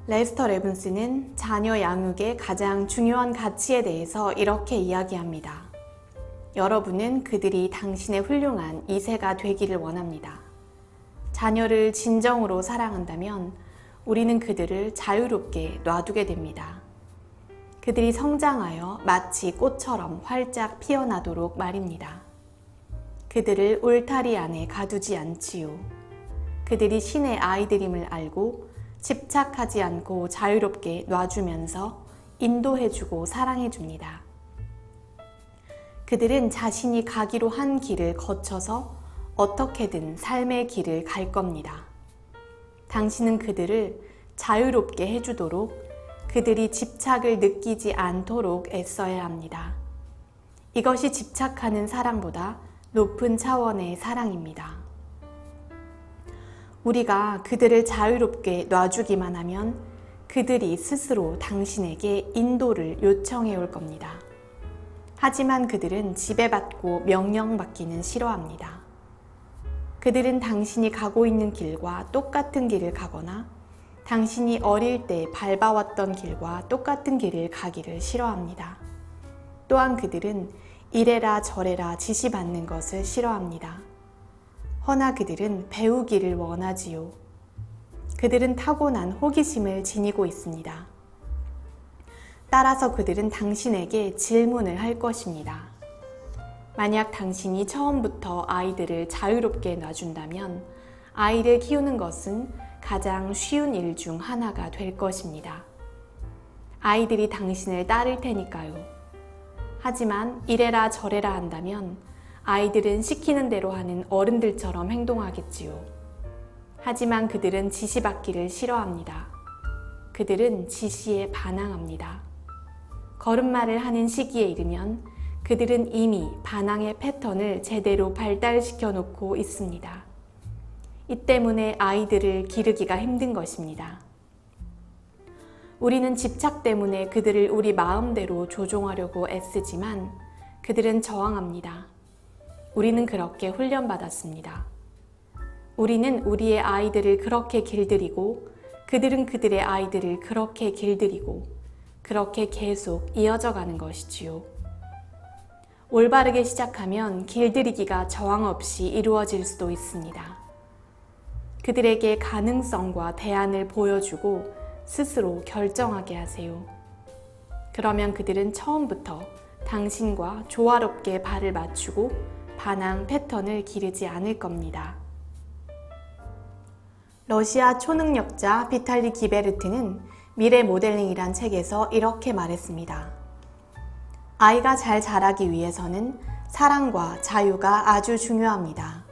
레스터 레븐스는 자녀 양육의 가장 중요한 가치에 대해서 이렇게 이야기합니다. 여러분은 그들이 당신의 훌륭한 2세가 되기를 원합니다. 자녀를 진정으로 사랑한다면 우리는 그들을 자유롭게 놔두게 됩니다. 그들이 성장하여 마치 꽃처럼 활짝 피어나도록 말입니다. 그들을 울타리 안에 가두지 않지요. 그들이 신의 아이들임을 알고 집착하지 않고 자유롭게 놔주면서 인도해주고 사랑해줍니다. 그들은 자신이 가기로 한 길을 거쳐서 어떻게든 삶의 길을 갈 겁니다. 당신은 그들을 자유롭게 해주도록 그들이 집착을 느끼지 않도록 애써야 합니다. 이것이 집착하는 사랑보다 높은 차원의 사랑입니다. 우리가 그들을 자유롭게 놔주기만 하면 그들이 스스로 당신에게 인도를 요청해 올 겁니다. 하지만 그들은 지배받고 명령받기는 싫어합니다. 그들은 당신이 가고 있는 길과 똑같은 길을 가거나 당신이 어릴 때 밟아왔던 길과 똑같은 길을 가기를 싫어합니다. 또한 그들은 이래라 저래라 지시받는 것을 싫어합니다. 허나 그들은 배우기를 원하지요. 그들은 타고난 호기심을 지니고 있습니다. 따라서 그들은 당신에게 질문을 할 것입니다. 만약 당신이 처음부터 아이들을 자유롭게 놔준다면 아이를 키우는 것은 가장 쉬운 일 중 하나가 될 것입니다. 아이들이 당신을 따를 테니까요. 하지만 이래라 저래라 한다면 아이들은 시키는 대로 하는 어른들처럼 행동하겠지요. 하지만 그들은 지시받기를 싫어합니다. 그들은 지시에 반항합니다. 걸음마를 하는 시기에 이르면 그들은 이미 반항의 패턴을 제대로 발달시켜 놓고 있습니다. 이 때문에 아이들을 기르기가 힘든 것입니다. 우리는 집착 때문에 그들을 우리 마음대로 조종하려고 애쓰지만 그들은 저항합니다. 우리는 그렇게 훈련받았습니다. 우리는 우리의 아이들을 그렇게 길들이고 그들은 그들의 아이들을 그렇게 길들이고 그렇게 계속 이어져 가는 것이지요. 올바르게 시작하면 길들이기가 저항 없이 이루어질 수도 있습니다. 그들에게 가능성과 대안을 보여주고 스스로 결정하게 하세요. 그러면 그들은 처음부터 당신과 조화롭게 발을 맞추고 반항 패턴을 기르지 않을 겁니다. 러시아 초능력자 비탈리 기베르트는 미래 모델링이란 책에서 이렇게 말했습니다. 아이가 잘 자라기 위해서는 사랑과 자유가 아주 중요합니다.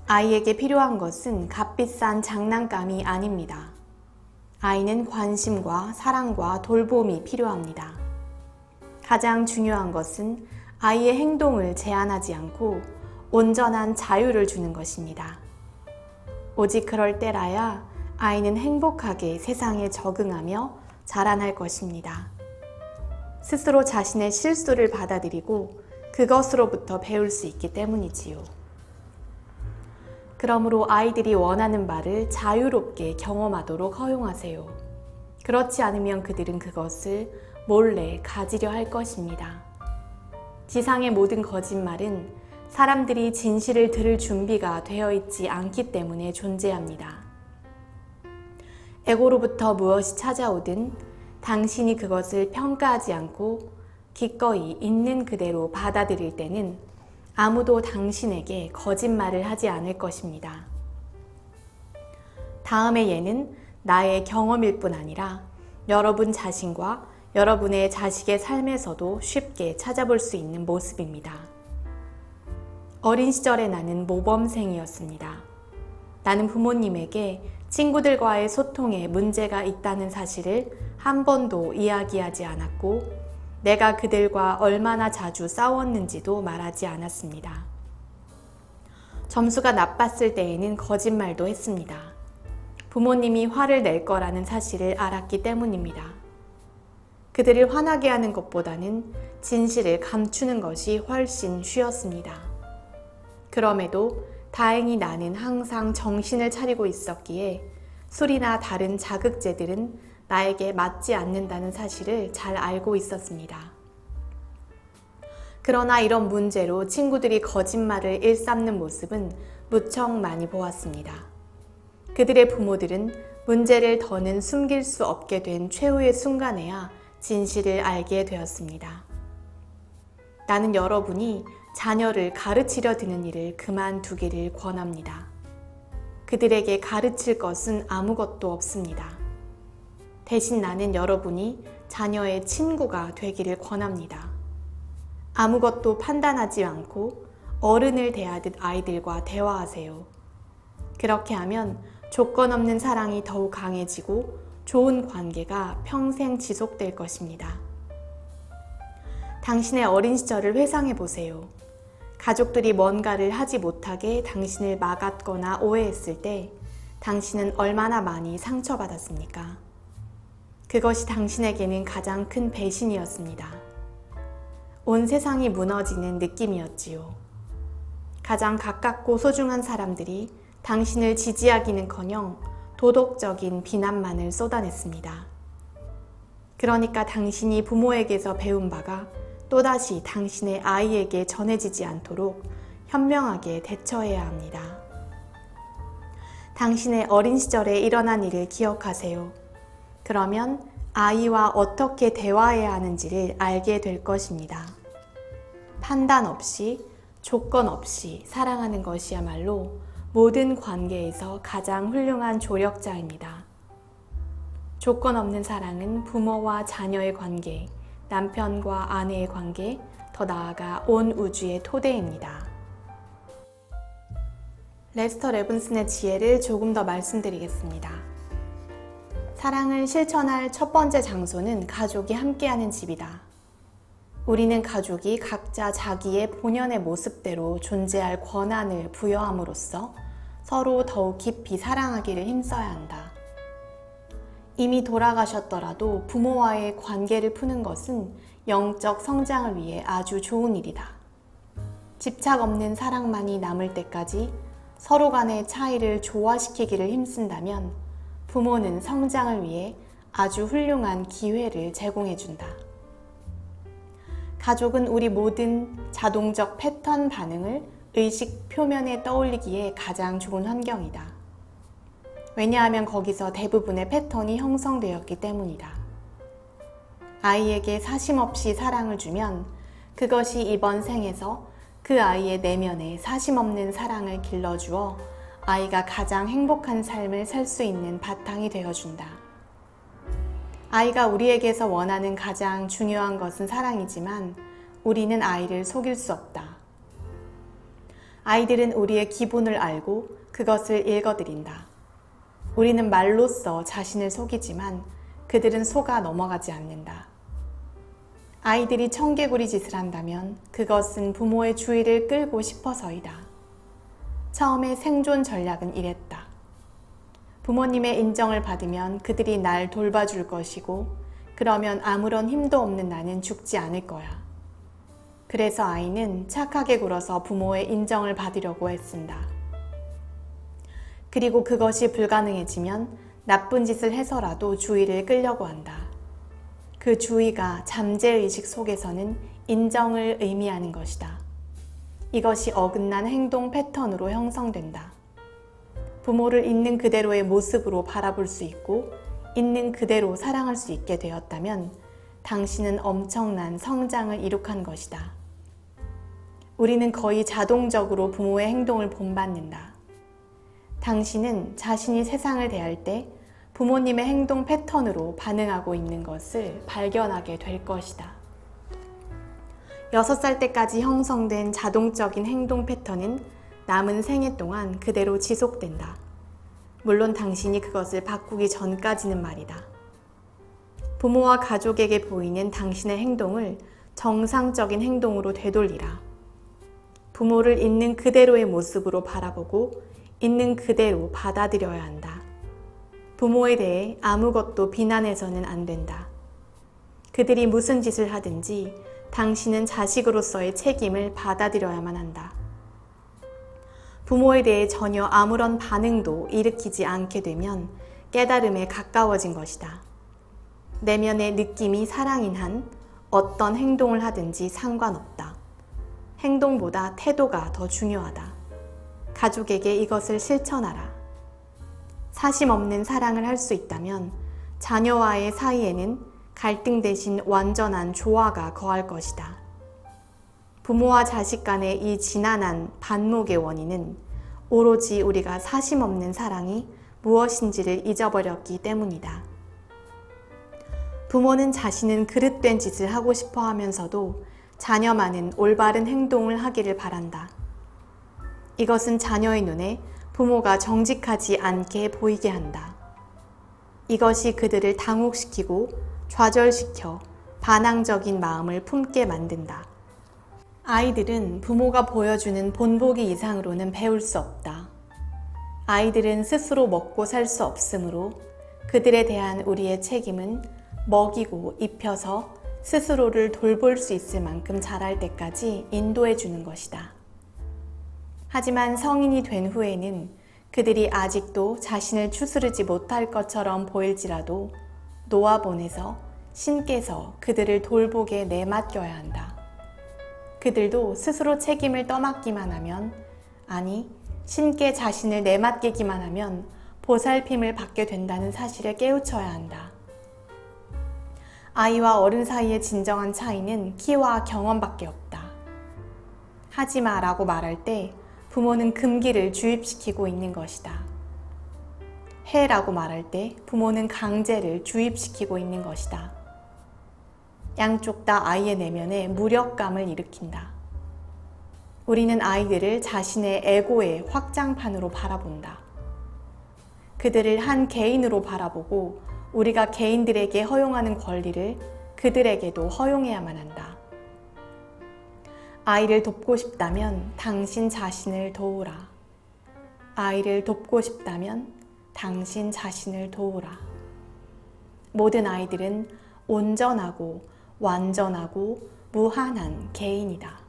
아이에게 필요한 것은 값비싼 장난감이 아닙니다. 아이는 관심과 사랑과 돌봄이 필요합니다. 가장 중요한 것은 아이의 행동을 제한하지 않고 온전한 자유를 주는 것입니다. 오직 그럴 때라야 아이는 행복하게 세상에 적응하며 자라날 것입니다. 스스로 자신의 실수를 받아들이고 그것으로부터 배울 수 있기 때문이지요. 그러므로 아이들이 원하는 바를 자유롭게 경험하도록 허용하세요. 그렇지 않으면 그들은 그것을 몰래 가지려 할 것입니다. 지상의 모든 거짓말은 사람들이 진실을 들을 준비가 되어 있지 않기 때문에 존재합니다. 에고로부터 무엇이 찾아오든 당신이 그것을 평가하지 않고 기꺼이 있는 그대로 받아들일 때는 아무도 당신에게 거짓말을 하지 않을 것입니다. 다음의 예는 나의 경험일 뿐 아니라 여러분 자신과 여러분의 자식의 삶에서도 쉽게 찾아볼 수 있는 모습입니다. 어린 시절에 나는 모범생이었습니다. 나는 부모님에게 친구들과의 소통에 문제가 있다는 사실을 한 번도 이야기하지 않았고 내가 그들과 얼마나 자주 싸웠는지도 말하지 않았습니다. 점수가 나빴을 때에는 거짓말도 했습니다. 부모님이 화를 낼 거라는 사실을 알았기 때문입니다. 그들을 화나게 하는 것보다는 진실을 감추는 것이 훨씬 쉬웠습니다. 그럼에도 다행히 나는 항상 정신을 차리고 있었기에 술이나 다른 자극제들은 나에게 맞지 않는다는 사실을 잘 알고 있었습니다. 그러나 이런 문제로 친구들이 거짓말을 일삼는 모습은 무척 많이 보았습니다. 그들의 부모들은 문제를 더는 숨길 수 없게 된 최후의 순간에야 진실을 알게 되었습니다. 나는 여러분이 자녀를 가르치려 드는 일을 그만두기를 권합니다. 그들에게 가르칠 것은 아무것도 없습니다. 대신 나는 여러분이 자녀의 친구가 되기를 권합니다. 아무것도 판단하지 않고 어른을 대하듯 아이들과 대화하세요. 그렇게 하면 조건 없는 사랑이 더욱 강해지고 좋은 관계가 평생 지속될 것입니다. 당신의 어린 시절을 회상해 보세요. 가족들이 뭔가를 하지 못하게 당신을 막았거나 오해했을 때 당신은 얼마나 많이 상처받았습니까? 그것이 당신에게는 가장 큰 배신이었습니다. 온 세상이 무너지는 느낌이었지요. 가장 가깝고 소중한 사람들이 당신을 지지하기는커녕 도덕적인 비난만을 쏟아냈습니다. 그러니까 당신이 부모에게서 배운 바가 또다시 당신의 아이에게 전해지지 않도록 현명하게 대처해야 합니다. 당신의 어린 시절에 일어난 일을 기억하세요. 그러면 아이와 어떻게 대화해야 하는지를 알게 될 것입니다. 판단 없이, 조건 없이 사랑하는 것이야말로 모든 관계에서 가장 훌륭한 조력자입니다. 조건 없는 사랑은 부모와 자녀의 관계, 남편과 아내의 관계, 더 나아가 온 우주의 토대입니다. 레스터 레븐슨의 지혜를 조금 더 말씀드리겠습니다. 사랑을 실천할 첫 번째 장소는 가족이 함께하는 집이다. 우리는 가족이 각자 자기의 본연의 모습대로 존재할 권한을 부여함으로써 서로 더욱 깊이 사랑하기를 힘써야 한다. 이미 돌아가셨더라도 부모와의 관계를 푸는 것은 영적 성장을 위해 아주 좋은 일이다. 집착 없는 사랑만이 남을 때까지 서로 간의 차이를 조화시키기를 힘쓴다면 부모는 성장을 위해 아주 훌륭한 기회를 제공해준다. 가족은 우리 모든 자동적 패턴 반응을 의식 표면에 떠올리기에 가장 좋은 환경이다. 왜냐하면 거기서 대부분의 패턴이 형성되었기 때문이다. 아이에게 사심없이 사랑을 주면 그것이 이번 생에서 그 아이의 내면에 사심없는 사랑을 길러주어 아이가 가장 행복한 삶을 살 수 있는 바탕이 되어준다. 아이가 우리에게서 원하는 가장 중요한 것은 사랑이지만 우리는 아이를 속일 수 없다. 아이들은 우리의 기본을 알고 그것을 읽어드린다. 우리는 말로써 자신을 속이지만 그들은 속아 넘어가지 않는다. 아이들이 청개구리 짓을 한다면 그것은 부모의 주의를 끌고 싶어서이다. 처음에 생존 전략은 이랬다. 부모님의 인정을 받으면 그들이 날 돌봐줄 것이고 그러면 아무런 힘도 없는 나는 죽지 않을 거야. 그래서 아이는 착하게 굴어서 부모의 인정을 받으려고 애쓴다. 그리고 그것이 불가능해지면 나쁜 짓을 해서라도 주의를 끌려고 한다. 그 주의가 잠재의식 속에서는 인정을 의미하는 것이다. 이것이 어긋난 행동 패턴으로 형성된다. 부모를 있는 그대로의 모습으로 바라볼 수 있고 있는 그대로 사랑할 수 있게 되었다면 당신은 엄청난 성장을 이룩한 것이다. 우리는 거의 자동적으로 부모의 행동을 본받는다. 당신은 자신이 세상을 대할 때 부모님의 행동 패턴으로 반응하고 있는 것을 발견하게 될 것이다. 6살 때까지 형성된 자동적인 행동 패턴은 남은 생애 동안 그대로 지속된다. 물론 당신이 그것을 바꾸기 전까지는 말이다. 부모와 가족에게 보이는 당신의 행동을 정상적인 행동으로 되돌리라. 부모를 있는 그대로의 모습으로 바라보고 있는 그대로 받아들여야 한다. 부모에 대해 아무것도 비난해서는 안 된다. 그들이 무슨 짓을 하든지 당신은 자식으로서의 책임을 받아들여야만 한다. 부모에 대해 전혀 아무런 반응도 일으키지 않게 되면 깨달음에 가까워진 것이다. 내면의 느낌이 사랑인 한 어떤 행동을 하든지 상관없다. 행동보다 태도가 더 중요하다. 가족에게 이것을 실천하라. 사심 없는 사랑을 할 수 있다면 자녀와의 사이에는 갈등 대신 완전한 조화가 거할 것이다. 부모와 자식 간의 이 지난한 반목의 원인은 오로지 우리가 사심 없는 사랑이 무엇인지를 잊어버렸기 때문이다. 부모는 자신은 그릇된 짓을 하고 싶어 하면서도 자녀만은 올바른 행동을 하기를 바란다. 이것은 자녀의 눈에 부모가 정직하지 않게 보이게 한다. 이것이 그들을 당혹시키고 좌절시켜 반항적인 마음을 품게 만든다. 아이들은 부모가 보여주는 본보기 이상으로는 배울 수 없다. 아이들은 스스로 먹고 살 수 없으므로 그들에 대한 우리의 책임은 먹이고 입혀서 스스로를 돌볼 수 있을 만큼 자랄 때까지 인도해 주는 것이다. 하지만 성인이 된 후에는 그들이 아직도 자신을 추스르지 못할 것처럼 보일지라도 놓아보내서 신께서 그들을 돌보게 내맡겨야 한다. 그들도 스스로 책임을 떠맡기만 하면, 아니 신께 자신을 내맡기기만 하면 보살핌을 받게 된다는 사실을 깨우쳐야 한다. 아이와 어른 사이의 진정한 차이는 키와 경험밖에 없다. 하지마 라고 말할 때 부모는 금기를 주입시키고 있는 것이다. 해 라고 말할 때 부모는 강제를 주입시키고 있는 것이다. 양쪽 다 아이의 내면에 무력감을 일으킨다. 우리는 아이들을 자신의 에고의 확장판으로 바라본다. 그들을 한 개인으로 바라보고 우리가 개인들에게 허용하는 권리를 그들에게도 허용해야만 한다. 아이를 돕고 싶다면 당신 자신을 도우라. 아이를 돕고 싶다면 당신 자신을 도우라. 모든 아이들은 온전하고 완전하고 무한한 개인이다.